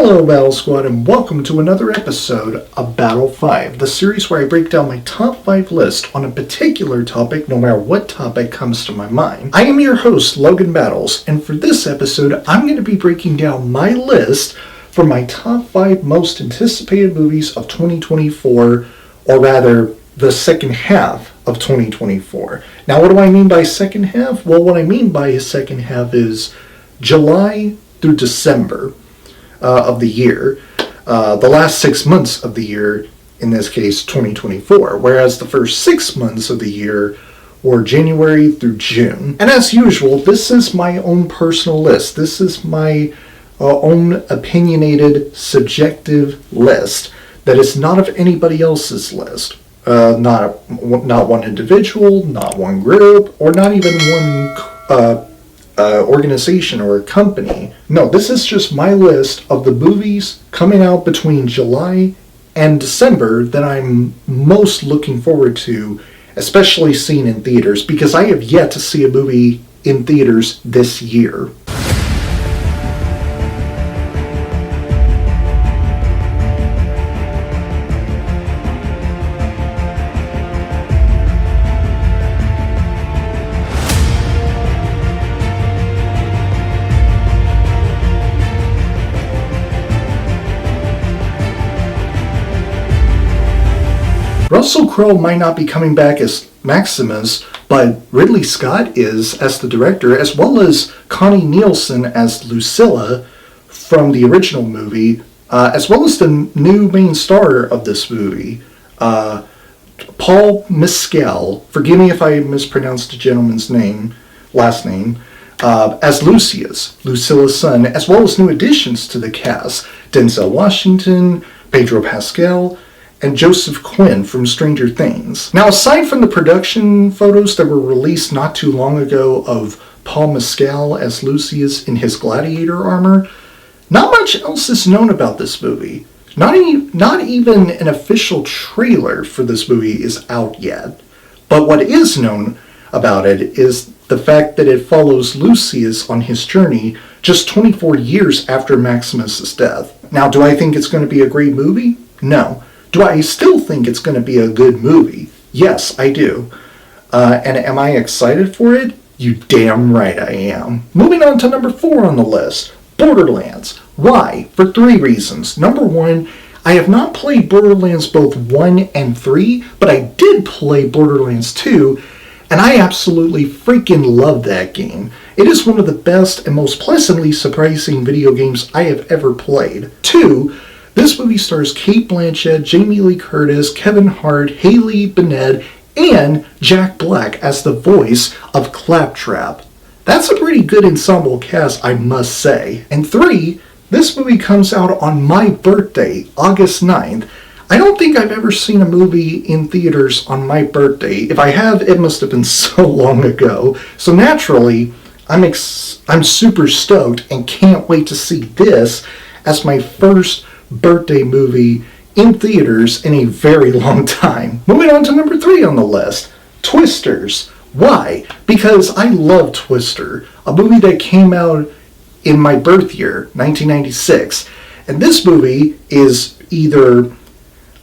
Hello Battle Squad and welcome to another episode of Battle 5, the series where I break down my top 5 list on a particular topic no matter what topic comes to my mind. I am your host Logan Battles, and for this episode I'm going to be breaking down my list for my top 5 most anticipated movies of 2024, or rather the second half of 2024. Now what do I mean by second half? Well, what I mean by second half is July through December of the year, the last 6 months of the year, in this case 2024, whereas the first 6 months of the year were January through June. And as usual, this is my own personal list. This is my own opinionated, subjective list that is not of anybody else's list. Not one individual, not one group, or not even one organization or a company. No, this is just my list of the movies coming out between July and December that I'm most looking forward to, especially seeing in theaters, because I have yet to see a movie in theaters this year. Russell Crowe might not be coming back as Maximus, but Ridley Scott is as the director, as well as Connie Nielsen as Lucilla from the original movie, as well as the new main star of this movie, Paul Mescal. Forgive me if I mispronounced the gentleman's last name, as Lucilla's son, as well as new additions to the cast, Denzel Washington, Pedro Pascal, and Joseph Quinn from Stranger Things. Now, aside from the production photos that were released not too long ago of Paul Mescal as Lucius in his gladiator armor, not much else is known about this movie. Not even an official trailer for this movie is out yet. But what is known about it is the fact that it follows Lucius on his journey just 24 years after Maximus' death. Now, do I think it's going to be a great movie? No. Do I still think it's going to be a good movie? Yes, I do. And am I excited for it? You damn right I am. Moving on to number 4 on the list, Borderlands. Why? For 3 reasons. Number 1, I have not played Borderlands both 1 and 3, but I did play Borderlands 2, and I absolutely freaking love that game. It is one of the best and most pleasantly surprising video games I have ever played. 2, this movie stars Cate Blanchett, Jamie Lee Curtis, Kevin Hart, Haley Bennett, and Jack Black as the voice of Claptrap. That's a pretty good ensemble cast, I must say. And 3, this movie comes out on my birthday, August 9th. I don't think I've ever seen a movie in theaters on my birthday. If I have, it must have been so long ago. So naturally, I'm super stoked and can't wait to see this as my first birthday movie in theaters in a very long time. Moving on to number 3 on the list, Twisters. Why? Because I love Twister, a movie that came out in my birth year, 1996. And this movie is either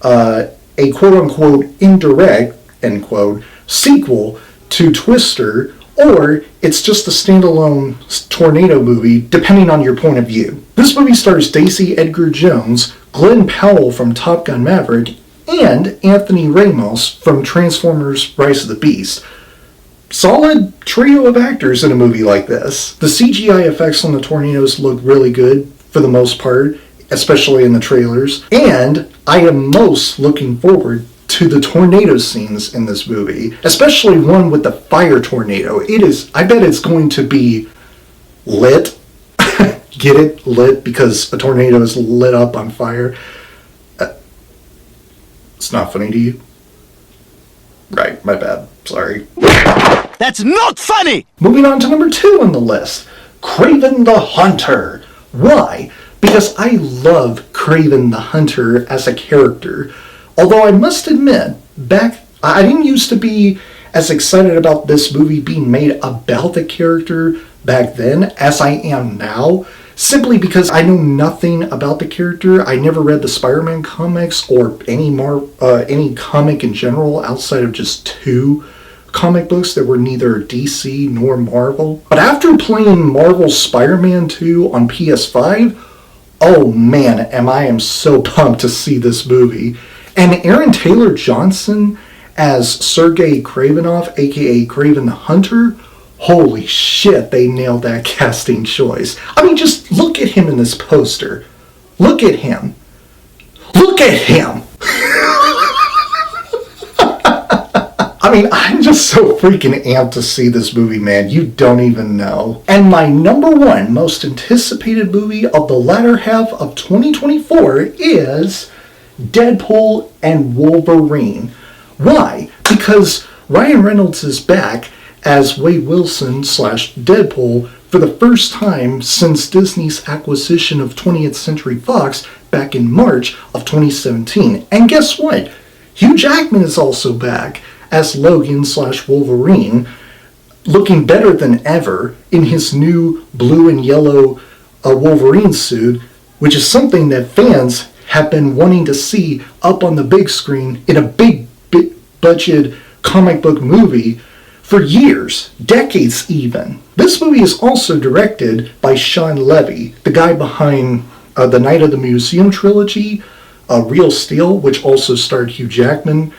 a quote-unquote indirect, end quote, sequel to Twister, or it's just a standalone tornado movie, depending on your point of view. This movie stars Daisy Edgar Jones, Glenn Powell from Top Gun Maverick, and Anthony Ramos from Transformers Rise of the Beast. Solid trio of actors in a movie like this. The CGI effects on the tornadoes look really good for the most part, especially in the trailers, and I am most looking forward to the tornado scenes in this movie, especially one with the fire tornado. I bet it's going to be lit. Get it? Lit, because a tornado is lit up on fire. It's not funny to you? Right, my bad. Sorry. That's not funny! Moving on to number 2 on the list, Kraven the Hunter. Why? Because I love Kraven the Hunter as a character. Although I must admit, I didn't used to be as excited about this movie being made about the character back then as I am now, simply because I know nothing about the character. I never read the Spider-Man comics or any comic in general outside of just 2 comic books that were neither DC nor Marvel. But after playing Marvel's Spider-Man 2 on PS5, oh man, I am so pumped to see this movie. And Aaron Taylor Johnson as Sergei Kravenov, aka Kraven the Hunter, holy shit, they nailed that casting choice. I mean, just look at him in this poster. Look at him. Look at him! I mean, I'm just so freaking amped to see this movie, man. You don't even know. And my number 1 most anticipated movie of the latter half of 2024 is Deadpool and Wolverine. Why? Because Ryan Reynolds is back as Wade Wilson / Deadpool for the first time since Disney's acquisition of 20th Century Fox back in March of 2017. And guess what? Hugh Jackman is also back as Logan / Wolverine, looking better than ever in his new blue and yellow Wolverine suit, which is something that fans have been wanting to see up on the big screen in a big budget comic book movie for years, decades even. This movie is also directed by Sean Levy, the guy behind the Night of the Museum trilogy, Real Steel, which also starred Hugh Jackman,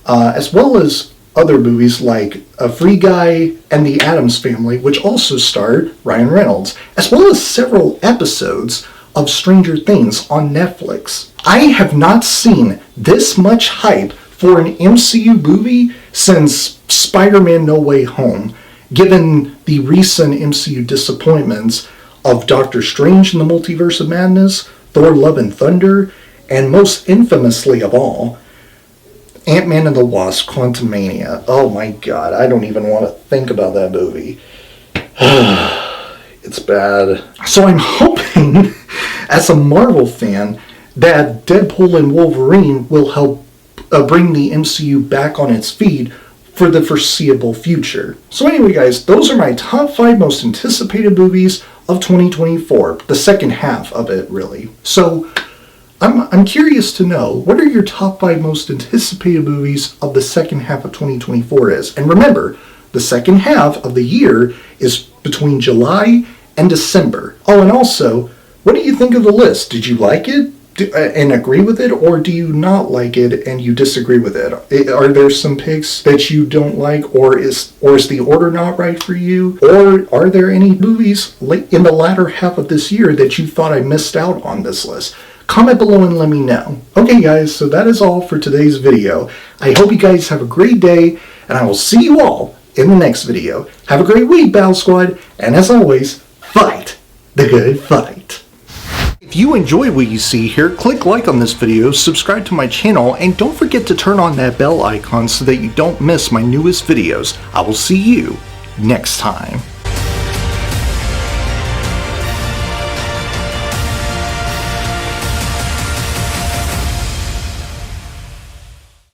as well as other movies like Free Guy and The Addams Family, which also starred Ryan Reynolds, as well as several episodes of Stranger Things on Netflix. I have not seen this much hype for an MCU movie since Spider-Man No Way Home, given the recent MCU disappointments of Doctor Strange in the Multiverse of Madness, Thor Love and Thunder, and most infamously of all, Ant-Man and the Wasp: Quantumania. Oh my god, I don't even want to think about that movie. It's bad. So I'm hoping, as a Marvel fan, that Deadpool and Wolverine will help bring the MCU back on its feet for the foreseeable future. So anyway, guys, those are my top 5 most anticipated movies of 2024. The second half of it, really. So I'm curious to know, what are your top 5 most anticipated movies of the second half of 2024 is? And remember, the second half of the year is between July and December. Oh, and also, what do you think of the list? Did you like it and agree with it, or do you not like it and you disagree with it? Are there some picks that you don't like, or is the order not right for you? Or are there any movies in the latter half of this year that you thought I missed out on this list? Comment below and let me know. Okay guys, so that is all for today's video. I hope you guys have a great day, and I will see you all in the next video. Have a great week, Battle Squad, and as always, fight the good fight. If you enjoy what you see here, click like on this video, subscribe to my channel, and don't forget to turn on that bell icon so that you don't miss my newest videos. I will see you next time.